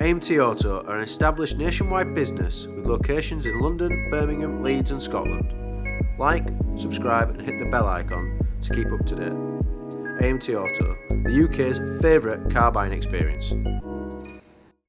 AMT Auto are an established nationwide business with locations in London, Birmingham, Leeds and Scotland. Like, subscribe and hit the bell icon to keep up to date. AMT Auto, the UK's favourite car buying experience.